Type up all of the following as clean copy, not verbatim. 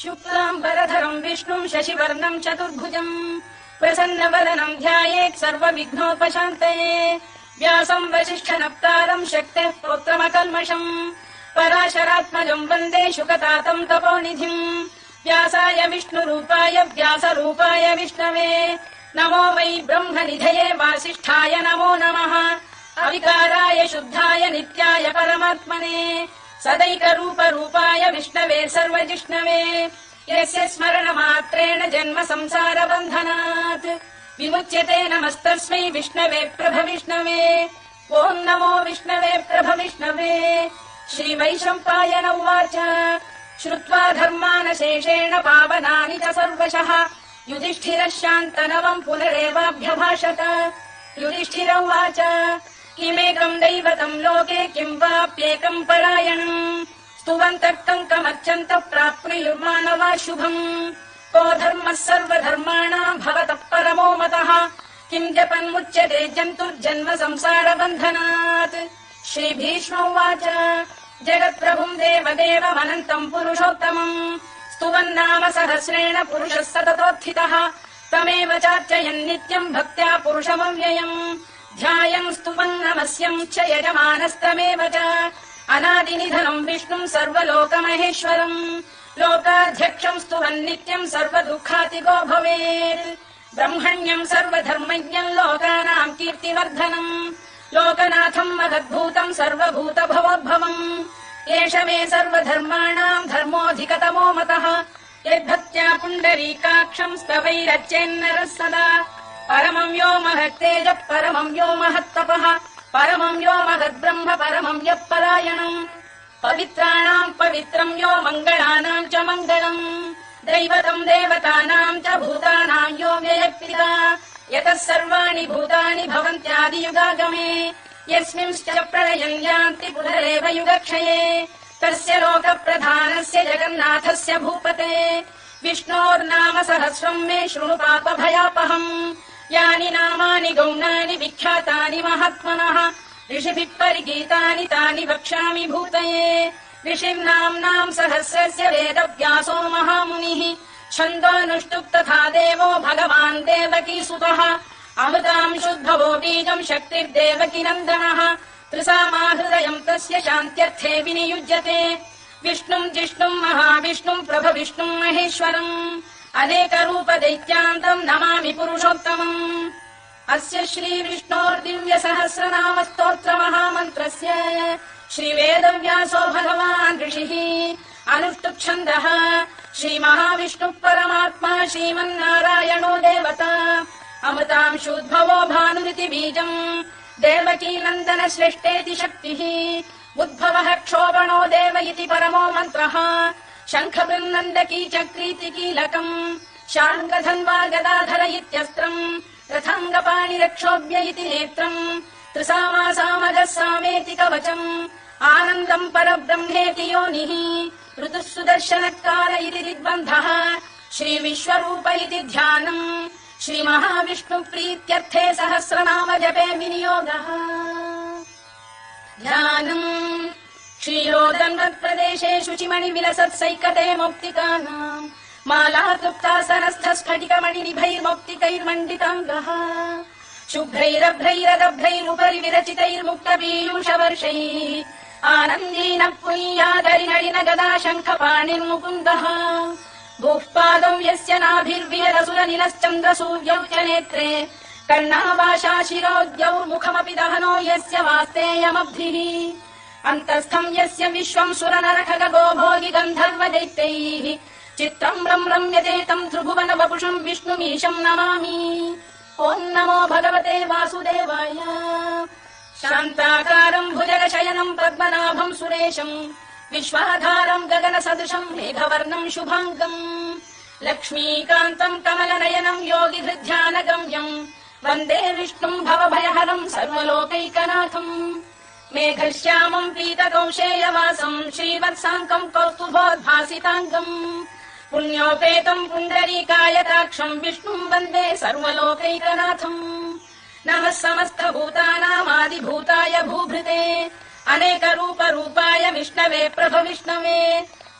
शुक्लाम्बरधरम् विष्णुम् शशिवर्णम् चतुर्भुजम् प्रसन्नवदनम् ध्यायेत् सर्वविघ्नोपशान्तये व्यासम् वसिष्ठनप्तारम् शक्तेः पौत्रमकल्मषम् पराशरात्मजम् वन्दे शुकतातम् तपोनिधिम् व्यासाय विष्णुरूपाय व्यासरूपाय विष्णवे नमो वै ब्रह्मनिधये वासिष्ठाय नमो नमः अविकाराय शुद्धाय नित्याय परमात्मने सदैकरूपरूपाय विष्णवे सर्वजिष्णवे यस्य स्मरणमात्रेण जन्म संसारबन्धनात् विमुच्यते नमस्तस्मै विष्णवे प्रभविष्णवे ॐ नमो विष्णवे प्रभविष्णवे श्रीवैशम्पायन उवाच श्रुत्वा धर्मानशेषेण पावनानि च सर्वशः युधिष्ठिरः शान्तनवम् पुनरेवाभ्यभाषत युधिष्ठिर उवाच किमेकम् दैवतम् लोके किम् वाप्येकम् परायणम् स्तुवन्तः कङ्कमर्चन्तः प्राप्नुयुर्मानवा शुभम् को धर्मः सर्वधर्माणाम् भवतः परमो मतः किम् जपन्मुच्यते जन्तुर्जन्म संसारबन्धनात् श्रीभीष्म उवाच जगत्प्रभुम् देवदेवमनन्तम् पुरुषोत्तमम् स्तुवन्नाम सहस्रेण पुरुषः सततोत्थितः तमेव चार्चयन् नित्यम् भक्त्या पुरुषमव्ययम् ध्यायम् स्तुवन् नमस्यम् च यजमानस्तमेव च अनादिनिधनम् विष्णुम् सर्वलोकमहेश्वरम् लोकाध्यक्षम् स्तुवन् नित्यम् सर्वदुःखातिगो भवेत् ब्रह्मण्यम् सर्वधर्मज्ञम् लोकानाम् कीर्तिवर्धनम् लोकनाथम् मदद्भूतम् सर्वभूतभवोद्भवम् एष मे सर्वधर्माणाम् धर्मोऽधिकतमो मतः यद्भक्त्या पुण्डरीकाक्षम् स्तवैरच्चेन्नरः सदा परमम् यो महत्तेजः परमम् यो महत्तपः परमम् यो महद्ब्रह्म परमम् यः परायणम् पवित्राणाम् पवित्रम् यो मङ्गलानाम् च मङ्गलम् दैवतम् देवतानाम् च भूतानाम् यो व्ययक्तिका यतः सर्वाणि भूतानि भवन्त्यादियुगागमे यस्मिंश्च प्रलयम् यान्ति पुनरेव युगक्षये तस्य लोकप्रधानस्य जगन्नाथस्य भूपते विष्णोर्नाम सहस्रम् मे शृणु पापभयापहम् यानि नामानि गौणानि विख्यातानि महात्मनः ऋषिभिः परिगीतानि तानि वक्ष्यामि भूतये ऋषिर्नाम्नाम् सहस्रस्य वेदव्यासो महामुनिः छन्दोऽनुष्टुप् तथा देवो भगवान् देवकीसुतः अमृताम् शुद्भवो बीजम् शक्तिर्देवकी नन्दनः त्रिसामाहृदयम् तस्य शान्त्यर्थे विनियुज्यते विष्णुम् जिष्णुम् महाविष्णुम् प्रभविष्णुम् महेश्वरम् अनेकरूपदैत्यान्तम् नमामि पुरुषोत्तमम् अस्य श्रीविष्णोर्दिव्यसहस्रनाम स्तोत्रमहामन्त्रस्य श्रीवेदव्यासो भगवान् ऋषिः अनुष्टुप्छन्दः श्रीमहाविष्णुः परमात्मा श्रीमन्नारायणो देवता अमृताम् शुद्भवो भानुरिति बीजम् देवकी नन्दन श्रेष्ठेति शक्तिः उद्भवः क्षोभणो देव इति परमो मन्त्रः शङ्खबृन्नन्दकी चक्रीति कीलकम् शार्ङ्गधन्वा गदाधर इत्यस्त्रम् रथाङ्गपाणिरक्षोभ्य इति नेत्रम् त्रिसामासामगः सामेति कवचम् आनन्दम् परब्रह्मेति योनिः ऋतुः सुदर्शनकाल इति दिग्बन्धः श्रीविश्वरूप इति ध्यानम् श्रीमहाविष्णुप्रीत्यर्थे सहस्रनाम जपे विनियोगः ध्यानम् क्षीरोदन्वत्प्रदेशे शुचिमणिविलसत्सैकते मौक्तिकानाम् मालातृप्तासनस्थ स्फटिकमणिनिभैर्मौक्तिकैर्मण्डिताङ्गः शुभ्रैरभ्रैरदभ्रैरुपरि विरचितैर्मुक्तपीयूषवर्षैः आनन्दीनः पुनीयादरिनडिन गदा शङ्खपाणिर्मुकुन्दः भूः पादौ यस्य नाभिर्विहरसुरनिलश्चन्द्रसूर्यौ च नेत्रे कर्णावाशा शिरोद्यौ मुखमपि दहनो यस्य वास्तेयमब्धिः अन्तस्थम् यस्य विश्वम् सुरनरखगो भोगि गन्धर्व दैत्यैः चित्रम् रम्यते तम् त्रिभुवन वपुषम् विष्णुमीशम् नमामि ॐ नमो भगवते वासुदेवाय शान्ताकारम् भुजगशयनम् पद्मनाभम् सुरेशम् विश्वाधारम् गगनसदृशम् मेघवर्णम् शुभाङ्गम् लक्ष्मीकान्तम् कमलनयनम् योगिहृध्यानगम्यम् वन्दे विष्णुम् भवभयहरम् सर्वलोकैकनाथम् मेघश्यामम् पीतकौशेयवासम् श्रीवत्साङ्कम् कौस्तुभोद्भासिताङ्गम् पुण्योपेतम् पुण्डरीकायताक्षम् विष्णुम् वन्दे सर्वलोकैकनाथम् नमः समस्तभूतानामादिभूताय भूभृते अनेकरूपरूपाय विष्णवे प्रभविष्णवे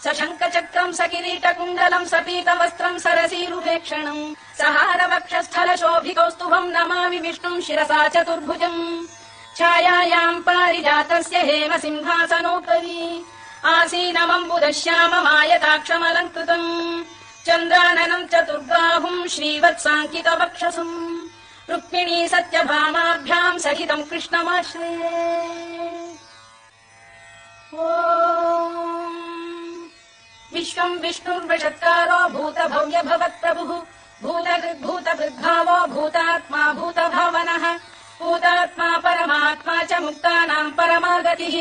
स शङ्खचक्रम् स किरीटकुण्डलम् स पीतवस्त्रम् सरसीरुपेक्षणम् सहार वक्षस्थल शोभिकौस्तुभम् नमामि विष्णुम् शिरसा चतुर्भुजम् छायायाम् पारिजातस्य हेम सिंहासनोपरि आसीनमम्बुदश्याममायताक्षमलङ्कृतम् चन्द्राननम् चतुर्बाहुम् श्रीवत्साङ्कित वक्षसम् रुक्मिणी सत्यभामाभ्याम् सहितम् कृष्णमाश्रये। विश्वम् विष्णुर्वषत्कारो भूत भव्य भवत्प्रभुः भूतभृद्भावो भूतात्मा भूतभावनः भूतात्मा परमात्मा च मुक्तानाम् परमागतिः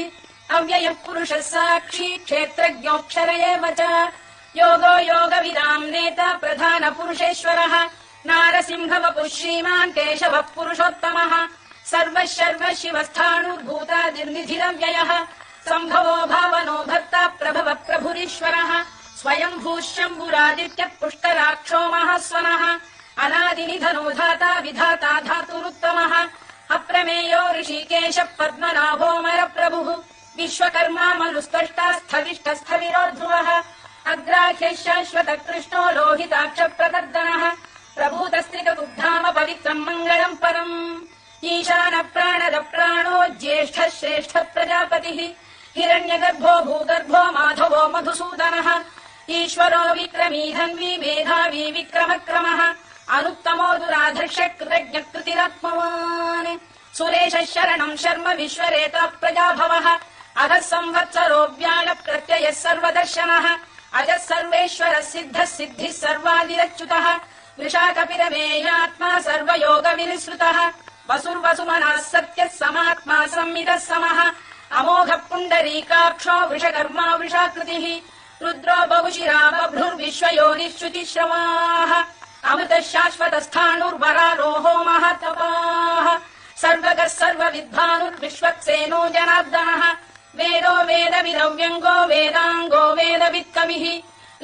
अव्ययः पुरुषः साक्षी क्षेत्रज्ञोऽक्षर एव च योगो योगविदाम् नेता प्रधान पुरुषेश्वरः नारसिंहवपुः श्रीमान् केशवः पुरुषोत्तमः सर्वः शर्वः शिवस्थाणुर्भूतादिर्निधिरव्ययः सम्भवो भावनो भर्ता प्रभव प्रभुरीश्वरः स्वयम्भूः शम्भुरादित्यः पुष्कराक्षो महास्वनः अनादिनिधनो धाता विधाता धातुरुत्तमः अप्रमेयो ऋषिकेशः पद्मनाभोऽमर प्रभुः विश्वकर्मा मनुस्पष्टा स्थविष्ठस्थविरो ध्रुवः अग्राह्यः शाश्वत कृष्णो लोहिताक्ष प्रदर्दनः प्रभूतस्त्रिकबुद्धाम पवित्रम् मङ्गलम् परम् ईशान प्राणद प्राणो ज्येष्ठः श्रेष्ठः प्रजापतिः हिरण्यगर्भो भूगर्भो माधवो मधुसूदनः ईश्वरो विक्रमी धन्वी मेधावी विक्रमक्रमः अनुत्तमो दुराधर्ष कृतज्ञ कृतिरात्मवान् सुरेशः शरणम् शर्म विश्वरेता प्रजाभवः अधः संवत्सरो व्याल प्रत्ययः सर्वदर्शनः अजः सर्वेश्वरः सिद्धः सिद्धिः सर्वादिरच्युतः वृषाकपिरमेयात्मा सर्वयोग विनिसृतः वसुर्वसुमनः सत्यः समात्मा संमितः समः अमोघः पुण्डरीकाक्षो वृषकर्मा वृषाकृतिः रुद्रो बहुशिरा बभ्रुर्विश्वयोनिश्रुतिश्रवाः अमृतः शाश्वतस्थाणुर्वरारोहो महातपाः सर्वगः सर्वविद्वानुर्विश्वक्सेनो जनार्दनः वेदो वेदविदव्यङ्गो वेदाङ्गो वेदवित्कविः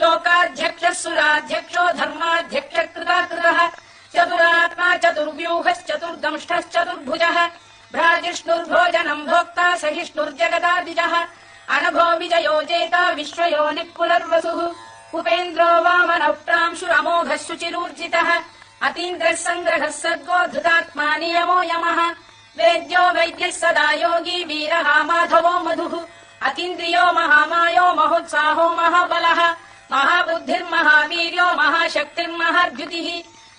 लोकाध्यक्षः सुराध्यक्षो धर्माध्यक्ष कृताकृतः चतुरात्मा चतुर्व्यूहश्चतुर्दंष्टश्चतुर्भुजः भ्राजिष्णुर्भोजनम् भोक्ता सहिष्णुर्जगदादिजः अनभो विजयो जेता विश्वयोनिः पुनर्वसुः उपेन्द्रो वामनः प्रांशुरमोघः शुचिरूर्जितः अतीन्द्रः सङ्ग्रहः सर्गो धृतात्मा नियमो यमः वेद्यो वैद्यः सदा योगी वीरः माधवो मधुः अतीन्द्रियो महामायो महोत्साहो महाबलः महाबुद्धिर्महावीर्यो महाशक्तिर्महाद्युतिः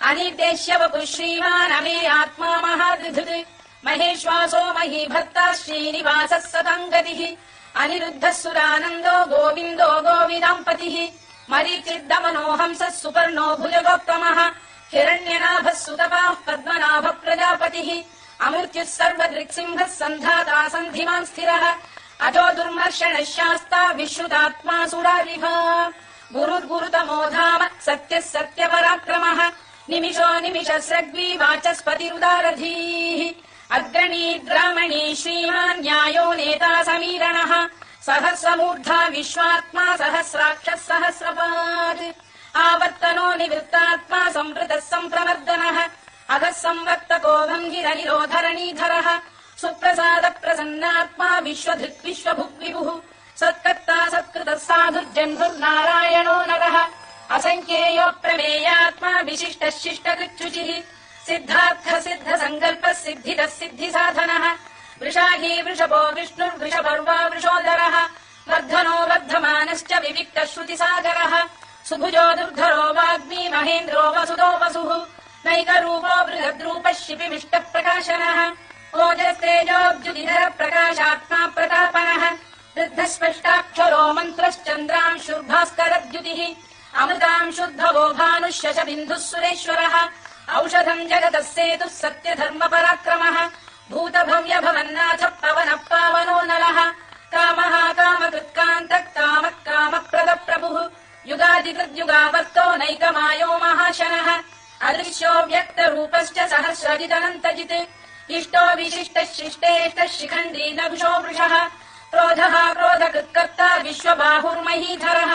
अनिर्देश्य वपुः श्रीमान् अमेयात्मा महादृधृत् महेश्वासो महीभर्ता श्रीनिवासः सताङ्गतिः अनिरुद्धः सुरानन्दो गोविन्दो गोविदाम्पतिः मरीचिर्दमनो हंसः सुपर्णो भुजगोत्तमः हिरण्यनाभः सुतपाः पद्मनाभः प्रजापतिः अमृत्युः सर्वदृक्सिंहः सन्धाता सन्धिमान् स्थिरः अजो दुर्मर्षणः शास्ता विश्रुतात्मा सुरारिः गुरुर्गुरुतमो धाम सत्यः सत्यपराक्रमः निमिषो निमिषस्रग्वी वाचस्पतिरुदारधीः अग्रणी ग्रामणी श्रीमान् न्यायो नेता समीरणः सहस्रमूर्धा विश्वात्मा सहस्राक्षः सहस्रपात् आवर्तनो निवृत्तात्मा संवृतः सम्प्रवर्धनः अधः संवर्तको भङ्गिरनिरोधरणीधरः सुप्रसाद प्रसन्नात्मा विश्वधृक् विश्वभुक् विभुः सत्कर्ता सत्कृतः साधुर्जह्नुर्नारायणो नरः असङ्ख्येयो प्रमेयात्मा विशिष्टः शिष्टकृच्छुचिः सिद्धार्थ सिद्ध सङ्कल्पः सिद्धितः सिद्धिसाधनः वृषाही वृषभो विष्णुर्वृषपर्वा वृषोदरः वर्धनो वर्धमानश्च विविक्तः श्रुतिसागरः सुभुजो दुर्धरो वाग्मी महेन्द्रो वसुदो वसुः नैकरूपो बृहद्रूपः शिपिविष्टः प्रकाशनः ओजस्तेजोऽब्जुदिधर प्रकाशात्मा प्रतापनः वृद्धः स्पष्टाक्षरो मन्त्रश्चन्द्रांशुर्भास्करद्युतिः अमृतांशुद्धवो भानुः शशबिन्दुः सुरेश्वरः औषधम् जगतः सेतुः सत्यधर्मपराक्रमः भूतभव्य भवन्नाथ पवनः पावनो नलः कामः कामकृत्कान्तः कामः कामप्रदः प्रभुः युगादिकृद्युगावर्तो नैकमायो महाशनः अदृश्यो व्यक्तरूपश्च सहस्रजिदनन्तजित् इष्टो विशिष्टः शिष्टेष्टः शिखण्डी नभुषो वृषः क्रोधः क्रोधकृत्कर्ता विश्वबाहुर्महीधरः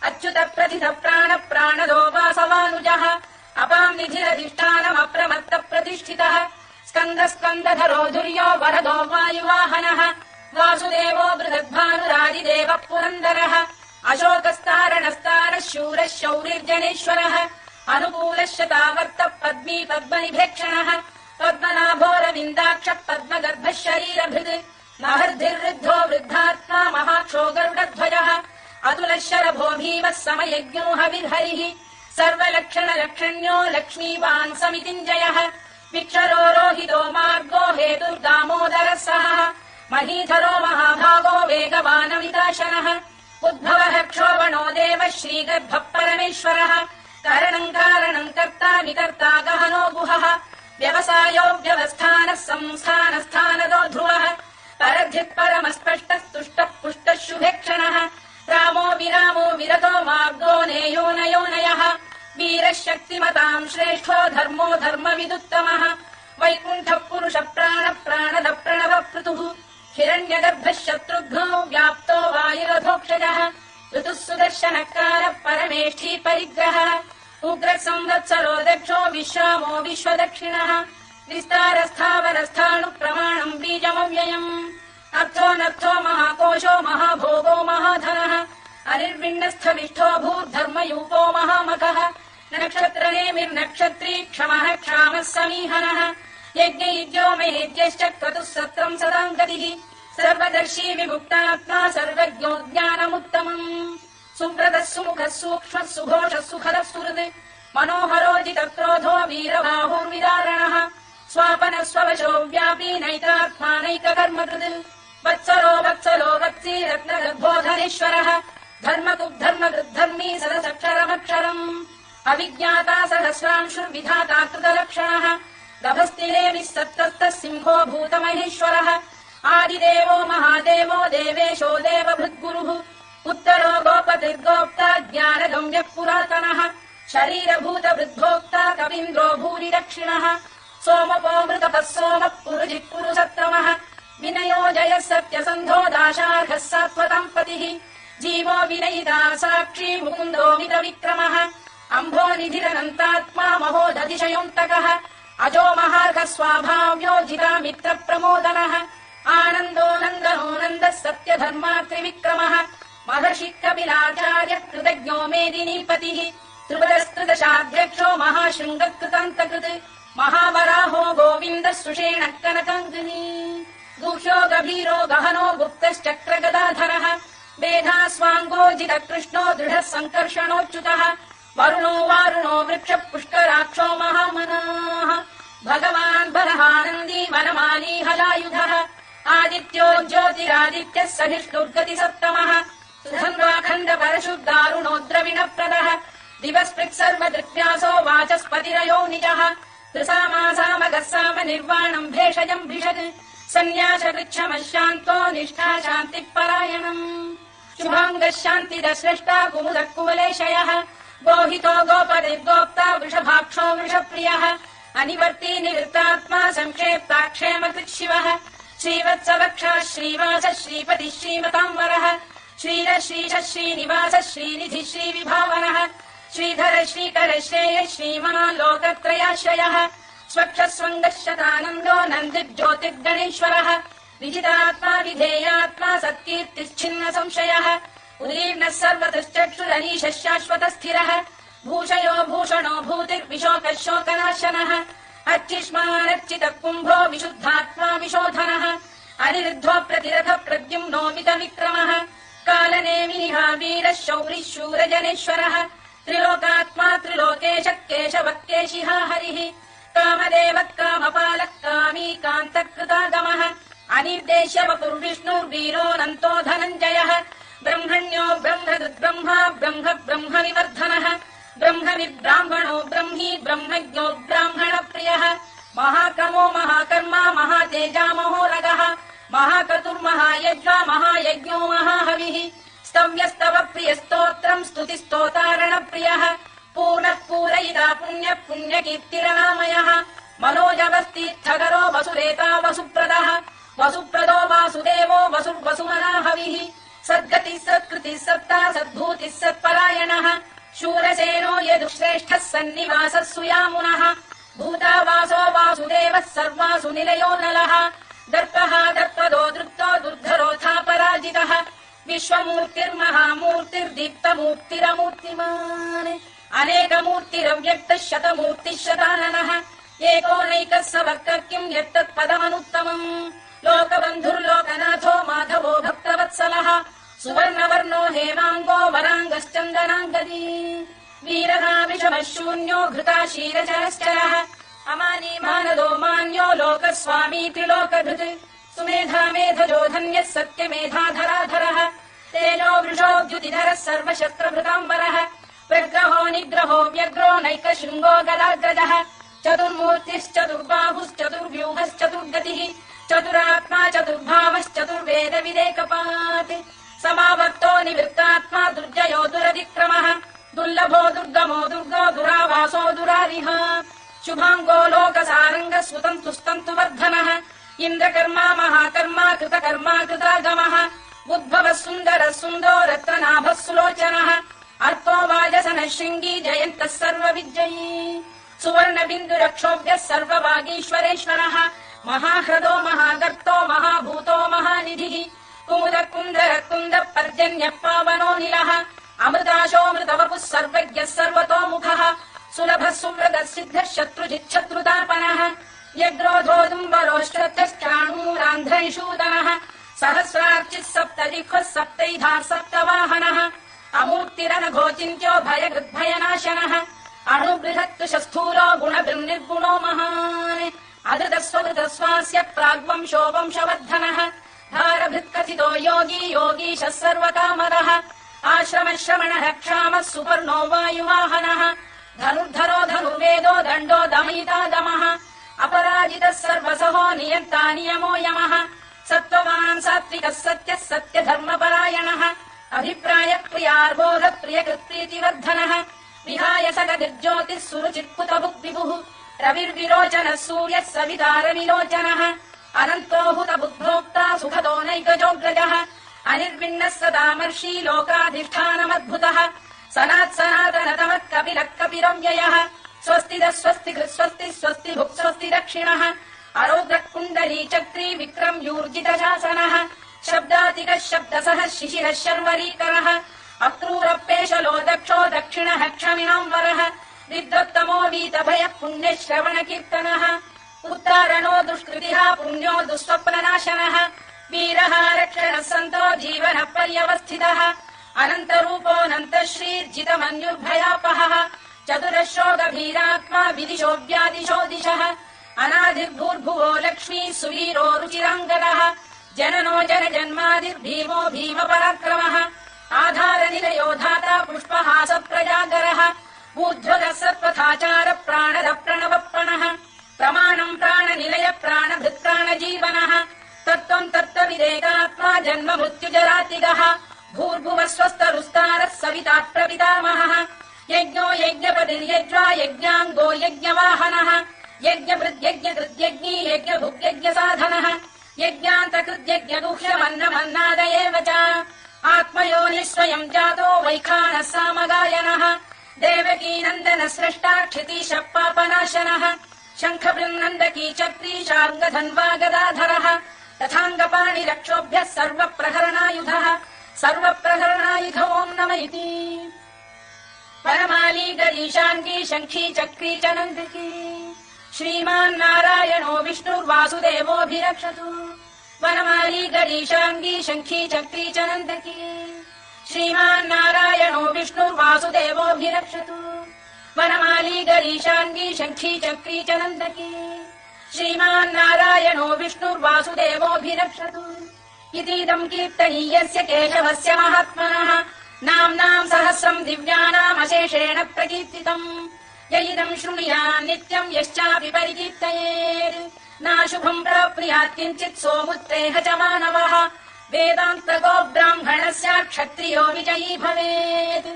अच्युत प्रथित प्राण प्राणदो वासवानुजः अपाम् निधिरधिष्ठानमप्रमत्त प्रतिष्ठितः स्कन्द स्कन्दधरो धुर्यो वरदो वायुवाहनः वासुदेवो बृहद्भानुरादिदेवः पुरन्दरः अशोकस्तारणस्तारः शूरः शौरिर्जनेश्वरः अनुकूलः शतावर्तः पद्मी पद्मनिभेक्षणः पद्मनाभोरविन्दाक्षः पद्मगर्भः शरीरभृत् महर्धिर्वृद्धो वृद्धात्मा महाक्षो गरुडध्वजः अतुलः शरभो भीमः समयज्ञो हविर्हरिः सर्वलक्षणलक्षण्यो लक्ष्मीवान् समितिञ्जयः विक्षरो रोहितो मार्गो हेतुर्दामोदरः सहः महीधरो महाभागो वेगवानमिताशनः उद्भवः क्षोभणो देवः श्रीगर्भः परमेश्वरः करणम् कारणम् कर्ता विकर्ता गहनो गुहः व्यवसायो व्यवस्थानः संस्थानस्थानदो ध्रुवः परद्धिः परमस्पष्टस्तुष्टः पुष्टः शुभेक्षणः रामो विरामो विरतो मार्गो नेयो नयोनयः वीरः शक्तिमताम् श्रेष्ठो धर्मो धर्मविदुत्तमः वैकुण्ठः पुरुष प्राण प्राणद प्रणव पृतुः हिरण्यगर्भः शत्रुघ्नो व्याप्तो वायुरथोक्षजः ऋतुः सुदर्शनकारः परमेष्ठी परिग्रहः उग्रः संवत्सरो दक्षो विश्रामो विश्वदक्षिणः विस्तारस्थावरस्थाणु प्रमाणम् बीजमव्ययम् अर्थोऽनर्थो महाकोशो महाभोगो महाधनः अनिर्विण्णस्थविष्ठो भूर्धर्मयूपो महामखः नक्षत्रनेमिर्नक्षत्री क्षमः क्षामः समीहनः यज्ञयुज्यो मेद्यश्च क्रतुः सत्रम् सदाम् गतिः सर्वदर्शी विमुक्तात्मा सर्वज्ञो ज्ञानमुत्तमम् सुव्रतः सुमुखः सूक्ष्मः सुघोषः सुखदः सुहृत् मनोहरो जितक्रोधो वीरबाहुर्विदारणः स्वापनः स्ववशो व्यापी नैकात्मानैककर्मकृत् वत्सरो वत्सलो वत्सी रत्नगर्भोधनेश्वरः धर्मकुद्धर्मकृद्धर्मी सदसक्षरमक्षरम् अविज्ञाता सहस्रांशुर्विधाता कृतलक्षणः गभस्तिरेमिः सप्तस्तः सिंहो भूतमहेश्वरः आदिदेवो महादेवो देवेशो देवभृद्गुरुः उत्तरो गोपतिर्गोप्ता ज्ञानगम्यः पुरातनः शरीरभूतवृद्धोक्ता कवीन्द्रो भूरि दक्षिणः सोमपो मृतपः सोमः पुरुजिः पुरुषत्तमः विनयो जयः सत्यसन्धो दाशार्हः सात्वतम् पतिः जीवो विनयिता साक्षी मुकुन्दो मितविक्रमः अम्भो निधिरनन्तात्मा महोदधिशयोऽन्तकः अजो महार्घः स्वाभाव्यो जितामित्रप्रमोदनः आनन्दो नन्दनो नन्दः सत्यधर्मात्रिविक्रमः महर्षि कपिलाचार्यः कृतज्ञो मेदिनीपतिः त्रिपुरस्तृदशाध्यक्षो महाशृङ्गकृतान्तकृत् महावराहो गोविन्दः सुषेणः कनकाङ्गिनी गुह्यो गभीरो गहनो गुप्तश्चक्रगदाधरः वेधास्वाङ्गो जितकृष्णो दृढः सङ्कर्षणोच्युतः वरुणो वारुणो वृक्षः पुष्कराक्षो महामनाः भगवान् बलहानन्दी वनमाली हलायुधः आदित्यो ज्योतिरादित्यः सहिष्णुर्गतिसत्तमः सुधन्वाखण्ड परशुद्दारुणोद्रविणप्रदः दिवस्पृक् सर्वदृक्व्यासो वाचस्पतिरयो निजः त्रिसामासामगः साम निर्वाणम् भेषजम् भिषत् सन्न्यासवृक्षमशान्तो निष्ठा शान्तिः परायणम् शुभाङ्गः शान्तिदश्रेष्टा कुमुदः कुवलेशयः गोहितो गोपतिर्गोप्ता वृषभाक्षो वृषप्रियः अनिवर्ती निवृत्तात्मा संक्षेप्ताक्षेमकृत् शिवः श्रीवत्सवक्षः श्रीवासः श्रीपतिः श्रीमताम्बरः श्रीरः श्रीशः श्रीनिवासः श्रीनिधिः श्रीविभावनः श्रीधर श्रीकर श्रेयः श्रीमान् लोकत्रयाश्रयः स्वक्षस्वङ्गः शतानन्दो नन्दिर्ज्योतिर्गणेश्वरः विजितात्मा विधेयात्मा सत्कीर्तिश्छिन्न संशयः उदीर्णः सर्वतश्चक्षुरनीशः शाश्वतः स्थिरः भूषयो भूषणो भूतिर्विशोकः शोकनाशनः अर्चिष्मानर्चितः कुम्भो विशुद्धात्मा विशोधनः अनिरुद्धो प्रतिरथ प्रद्युम्नो मितविक्रमः कालनेमिनिः वीरः शौरिः शूरजनेश्वरः त्रिलोकात्मा त्रिलोकेशः केशवः केशिहा हरिः कामदेवः कामपालः कामी कान्तकृतागमः अनिर्देश्य वपुर्विष्णुर्वीरोऽनन्तो धनञ्जयः ब्रह्मण्यो ब्रह्मदुद्ब्रह्मा ब्रह्म ब्रह्मविवर्धनः ब्रह्मविब्राह्मणो ब्रह्मी ब्रह्मज्ञो ब्राह्मणप्रियः महाक्रमो महाकर्मा महातेजा महोरगः महाक्रतुर्महायज्वा महायज्ञो महाहविः स्तव्यस्तव प्रियस्तोत्रम् स्तुतिस्तोतारणप्रियः पूर्णः पूरयिता पुण्यः पुण्यकीर्तिरनामयः मनोजवस्तीर्थकरो वसुरेता वसुप्रदः वसुप्रदो वासुदेवो वसुर्वसुमनाहविः सद्गतिः सत्कृतिः सत्ता सद्भूतिः सत्परायणः शूरसेनो यदुश्रेष्ठः सन्निवासः सुयामुनः भूतावासो वासुदेवः सर्वासु निलयो नलः दर्पः दर्पदो दृप्तो दुर्धरोऽथा पराजितः विश्वमूर्तिर्महामूर्तिर्दीप्तमूर्तिरमूर्तिमान् अनेकमूर्तिरव्यक्तः शतमूर्तिः शताननः एकोनैकः स वक्तः किम् यत्तत्पदमनुत्तमम् लोकबन्धुर्लोकनाथो माधवो भक्तवत्सलः सुवर्णवर्णो हेमाङ्गो वराङ्गश्चन्दनाङ्गदी वीरः विषमः शून्यो घृता शीरचरश्चरः अमानी मानदो मान्यो लोकस्वामी त्रिलोकधृत् सुमेधा मेधजो धन्यः सत्यमेधाधराधरः तेजो वृषोद्युतिधरः सर्वशस्त्रभृताम्बरः प्रग्रहो निग्रहो व्यग्रो नैकशृङ्गो गदाग्रजः चतुर्मूर्तिश्चतुर्बाहुश्चतुर्व्यूहश्चतुर्गतिः चतुरात्मा चतुर्भावश्चतुर्वेद विदेकपात् समावर्तो निवृत्तात्मा दुर्जयो दुरतिक्रमः दुर्लभो दुर्गमो दुर्गो दुरावासो दुरारिः शुभाङ्गो लोकसारङ्गः सुतन्तुस्तन्तु वर्धनः इन्द्रकर्मा महाकर्मा कृतकर्मा कृतागमः उद्भवः सुन्दरः सुन्दो रत्ननाभः सुलोचनः अर्थो वाजसनः शृङ्गी जयन्तः सर्वविजयी सुवर्णबिन्दुरक्षोभ्यः सर्ववागीश्वरेश्वरः महाह्रदो महागर्तो महाभूतो महानिधिः कुमुद कुन्दर कुन्द पर्जन्यः पावनो निलः अमृताशोऽमृतवपुः सर्वज्ञः सर्वतोमुखः सुलभः सुव्रतः सिद्धः शत्रुजिच्छत्रुतापनः यग्रोधोदुम्बरोष्टश्चाणूरान्ध्रैषूदनः सहस्रार्चिः सप्तजिह्वः सप्तैधा सप्तवाहनः अमूर्तिरनघोचिन्त्यो भयकृद्भयनाशनः अणुबृहत्तु स्थूलो गुणभिर्निर्गुणो महान् अधृतस्वधृतस्वास्य प्राग्वंशो वंशवर्धनः भारभृत्कथितो योगी योगीशः सर्वकामदः आश्रमः श्रमणः क्षामः सुपर्णो वायुवाहनः धनुर्धरो धनुर्वेदो दण्डो दमयिता दमः अपराजितः सर्वसहो नियन्ता नियमो यमः सत्त्ववान् सात्विकः सत्यः सत्यधर्मपरायणः अभिप्रायः प्रियार्बोधः प्रियकृत्प्रीतिवर्धनः विहाय सगतिर्ज्योतिः सुरुचित्पुतभुग्विभुः रविर्विरोचनः सूर्यः सवितारविलोचनः अनन्तो हुतबुद्भोक्ता सुखदो नैकजोऽग्रजः अनिर्विण्णः सदामर्षी लोकाधिष्ठानमद्भुतः सनात्सनातनतमः कपिलः कपिरव्ययः स्वस्तिदः स्वस्तिकृत् स्वस्ति स्वस्ति भुक् स्वस्ति दक्षिणः अरौद्रः कुण्डली चक्री विक्रम्यूर्जितशासनः शब्दातिकः शब्दसः शिशिरः शर्वरीकरः अक्रूरपेशलो दक्षो दक्षिणः क्षमिणाम्बरः विद्वत्तमो वीतभयः पुण्यश्रवणकीर्तनः उत्तारणो दुष्कृतिः पुण्यो दुःस्वप्ननाशनः वीरः रक्षणः सन्तो जीवनः पर्यवस्थितः अनन्तरूपोऽनन्तश्रीर्जितमन्युर्भयापहः चतुरश्रो गभीरात्मा विदिशो व्यादिशो दिशः अनादिर्भूर्भुवो लक्ष्मी सुवीरो रुचिराङ्गदः जननो जनजन्मादिर्भीमो भीमपराक्रमः आधारनिलयो धाता पुष्पहासप्रजागरः ऊर्ध्वगः सत्पथाचार प्राणदः प्रणवप्रणः प्रमाणम् प्राणनिलय प्राणभृत्प्राणजीवनः तत्त्वम् तत्त्वविदेकात्मा जन्म मृत्युजरातिगः भूर्भुवः स्वस्तरुस्तारः सविता प्रपितामहः यज्ञो यज्ञपतिर्यज्वा यज्ञाङ्गो यज्ञवाहनः यज्ञभृद्यज्ञकृद्यज्ञी यज्ञभुग्यज्ञसाधनः यज्ञान्तकृद्यज्ञगुह्यमन्नमन्नाद एव च आत्मयोनिः स्वयम् जातो वैखानः सामगायनः देवकीनन्दन स्रष्टा क्षितीशः पापनाशनः शङ्खबृन्नन्दकी चक्री शार्ङ्गधन्वा गदाधरः तथाङ्गपाणिरक्षोभ्यः सर्वप्रहरणायुधः सर्वप्रहरणायुधोऽम् नम इति परमाली गरीशाङ्गी शङ्खी चक्री च नन्दिकी श्रीमान्नारायणो विष्णुर्वासुदेवोऽभिरक्षतु वनमाली गरीशाङ्गी शङ्खी चक्री च नन्दकी श्रीमान्नारायणो विष्णुर्वासुदेवोऽभिरक्षतु वनमाली गरीशाङ्गी शङ्खी चक्री च नन्दकी श्रीमान्नारायणो विष्णुर्वासुदेवोऽभिरक्षतु इतीदम् कीर्तनीयस्य केशवस्य महात्मनः नाम्नाम् सहस्रम् दिव्यानामशेषेण प्रकीर्तितम् य इदम् शृणुयात् नित्यम् यश्चापि परिकीर्तयेत् नाशुभम् प्राप्नुयात् किञ्चित् सोमुत्रेह च मानवः वेदान्तको ब्राह्मणः स्यात् क्षत्रियो विजयी भवेत्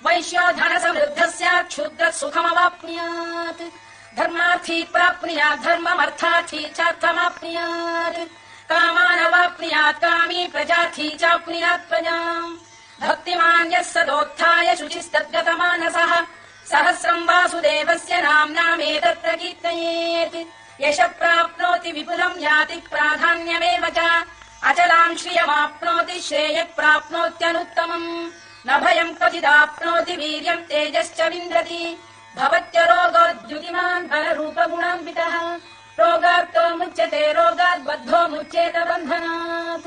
वैश्यो धनसमृद्धः स्यात् क्षुद्रः सुखमवाप्नुयात् धर्मार्थी प्राप्नुयात् धर्ममर्थार्थी चार्थमाप्नुयात् कामानवाप्नुयात् कामी प्रजार्थी चाप्नुयात् प्रजाम् भक्तिमान् यः सदोत्थाय शुचिस्तद्गतमानसः सहस्रम् वासुदेवस्य नाम्नामेतत् प्रकीर्तयेत् यश प्राप्नोति विपुलम् याति प्राधान्यमेव च अचलां श्रियमाप्नोति श्रेयः प्राप्नोत्यनुत्तमम् न भयम् क्वचिदाप्नोति वीर्यम् तेजश्च विन्दति भवत्य रोगोद्युतिमान् बलरूपगुणान्वितः रोगार्तो मुच्यते रोगात् बद्धो मुच्येत बन्धनात्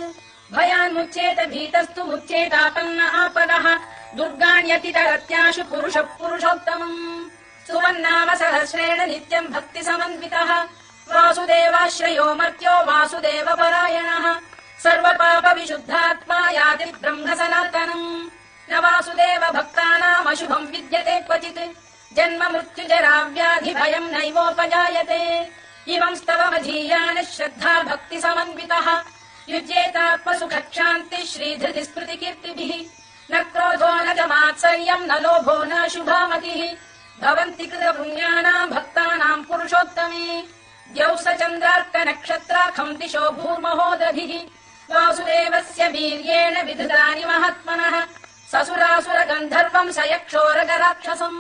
भयान्मुच्येत भीतस्तु मुच्येतापन्न आपदः दुर्गाण्यतितरत्याशु पुरुषः पुरुषोत्तमम् सुवन्नाम सहस्रेण नित्यम् भक्तिसमन्वितः वासुदेवाश्रयो मर्त्यो वासुदेवपरायणः सर्वपापविशुद्धात्मा याति ब्रह्म सनातनम् न वासुदेव भक्तानामशुभम् विद्यते क्वचित् जन्म मृत्युजरा व्याधि भयम् नैवोपजायते इमम् स्तवमधीयानः श्रद्धा भक्तिसमन्वितः युज्येतात्मसुखक्षान्तिः श्रीधृति स्मृतिकीर्तिभिः न क्रोधो न च मात्सर्यम् न लोभो न शुभामतिः भवन्ति कृतपुण्यानाम् भक्तानाम् पुरुषोत्तमे द्यौ स चन्द्रार्कनक्षत्राखम् दिशो भूर्महोदधिः वासुदेवस्य वीर्येण विधृतानि महात्मनः ससुरासुरगन्धर्वम् स यक्षोरगराक्षसम्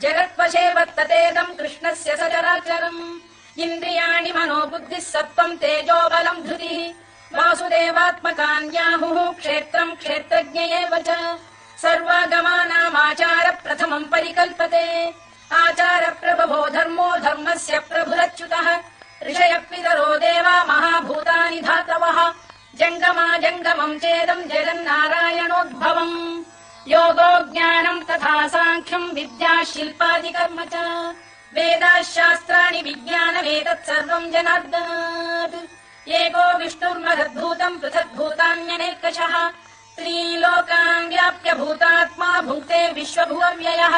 जगत्वशे वर्ततेदम् कृष्णस्य सचराचरम् इन्द्रियाणि मनो बुद्धिः सत्त्वम् तेजो बलम् धृतिः वासुदेवात्मकान्याहुः क्षेत्रम् क्षेत्रज्ञ एव च सर्वागमानामाचार प्रथमम् परिकल्पते आचार प्रभवो धर्मो धर्मस्य प्रभुरच्युतः ऋषयः पितरो देवा महाभूतानि धातवः जङ्गमा जङ्गमम् चेदम् जगन्नारायणोद्भवम् योगो ज्ञानम् तथा साङ्ख्यम् विद्या शिल्पादिकर्म च वेदाः शास्त्राणि विज्ञानमेतत् सर्वम् जनार्दनात् एको विष्णुर्महद्भूतम् पृथग्भूतान्यनेकशः त्रीलोकान् व्याप्य भूतात्मा भुङ्क्ते विश्वभुवव्ययः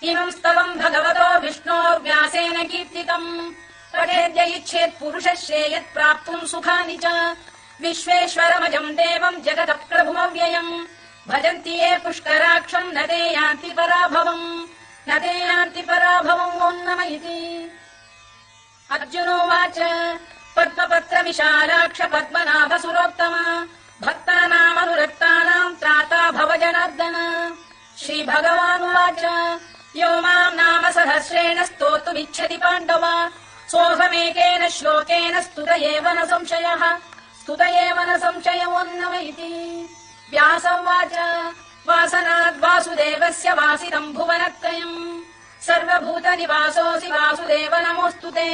इमम् स्तवम् भगवतो विष्णोर्व्यासेन कीर्तितम् पठेद्य इच्छेत् पुरुषः श्रेयत् प्राप्तुम् सुखानि च विश्वेश्वरमजम् देवम् जगतः प्रभुमव्ययम् भजन्ति ये पुष्कराक्षम् न ते यान्ति पराभवम् न ते यान्ति पराभवम् ॐ नम इति अर्जुनोवाच पद्मपत्र विशालाक्ष पद्मनाभ सुरोत्तम भक्तानामनुरक्तानाम् त्राता भव जनार्दन श्रीभगवानुवाच यो माम् नाम सहस्रेण स्तोतुमिच्छति पाण्डव सोऽहमेकेन श्लोकेन स्तुत एव न संशयः स्तुत एव न संशयो नम इति व्यास उवाच वासनाद् वासुदेवस्य वासितम् भुवनत्रयम् सर्वभूतनिवासोऽसि वासुदेव नमोऽस्तु ते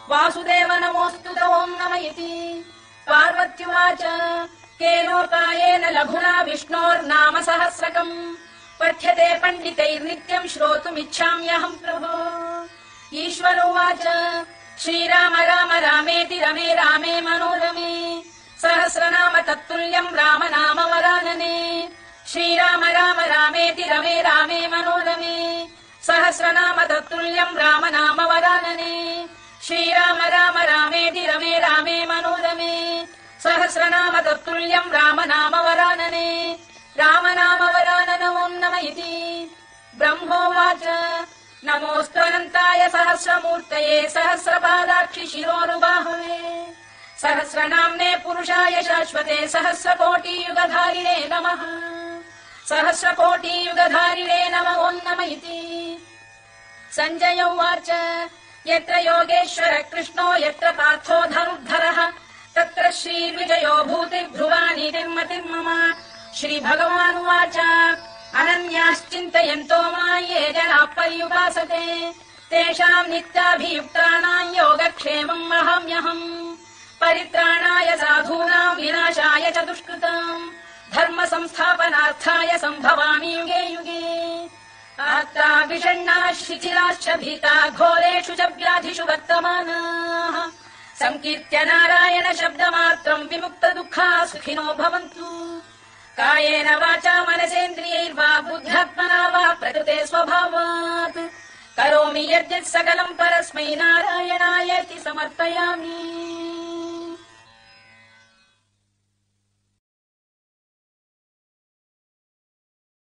वासुदेव नमोऽस्तु ॐ नम इति पार्वत्युवाच केनोपायेन लघुना विष्णोर्नाम सहस्रकम् पठ्यते पण्डितैर्नित्यम् श्रोतुमिच्छाम्यहम् प्रभो ईश्वर उवाच श्रीराम राम रामेति रमे रामे मनोरमे सहस्रनाम तत्तुल्यम् राम नाम वरानने श्रीराम राम रामेति रमे रामे मनोरमे सहस्रनाम तत्तुल्यम् राम नाम वरानने श्रीराम राम रामेति रमे रामे मनोरमे सहस्रनाम तत्तुल्यम् राम नाम वरानने राम नाम वरानन ॐ नम इति ब्रह्मोवाच नमोऽस्त्वनन्ताय सहस्रमूर्तये सहस्रपादाक्षि शिरोरुबाहवे सहस्रनाम्ने पुरुषाय शाश्वते सहस्रकोटियुगधारिणे नमः सहस्रकोटियुगधारिणे नम ॐ नम इति सञ्जय उवाच यत्र योगेश्वर कृष्णो यत्र पार्थो धनुर्धरः तत्र श्रीविजयो भूतिर्ध्रुवानि निर्मतिर्मम श्रीभगवानुवाच अनन्याश्चिन्तयन्तो मां ये जनाः पर्युपासते तेषाम् नित्याभियुक्तानाम् योगक्षेमम् अहम्यहम् परित्राणाय साधूनाम् विनाशाय च दुष्कृताम् धर्म संस्थापनार्थाय सम्भवामि युगे युगे आत्ता विषण्णाः शिथिलाश्च भीता घोरेषु च व्याधिषु वर्तमानाः संकीर्त्य नारायण शब्दमात्रम् विमुक्त दुःखाः सुखिनो भवन्तु कायेन वाचा मनसेन्द्रियैर्वा बुद्ध्यात्मना वा प्रकृते स्वभावात् करोमि यद्यत् सकलम् परस्मै नारायणायेति समर्पयामि।